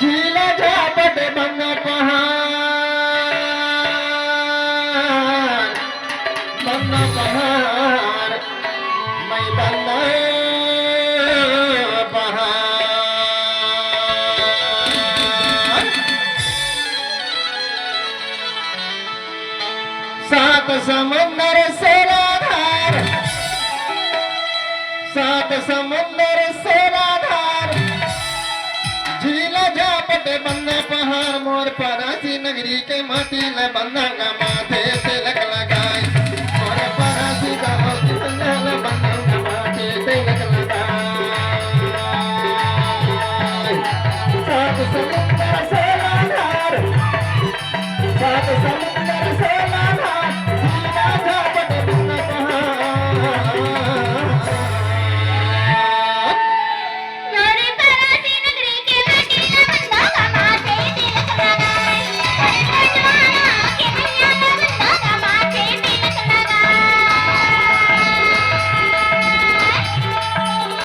झील झापट बंद पहाड़ बंद पहाड़ मैं बंद पहाड़ सात समंदर से राधार सात समंदर से राधार झील झापट बंद पहाड़ मोर परासी नगरी के माटी ल बंदा का माथे तिलक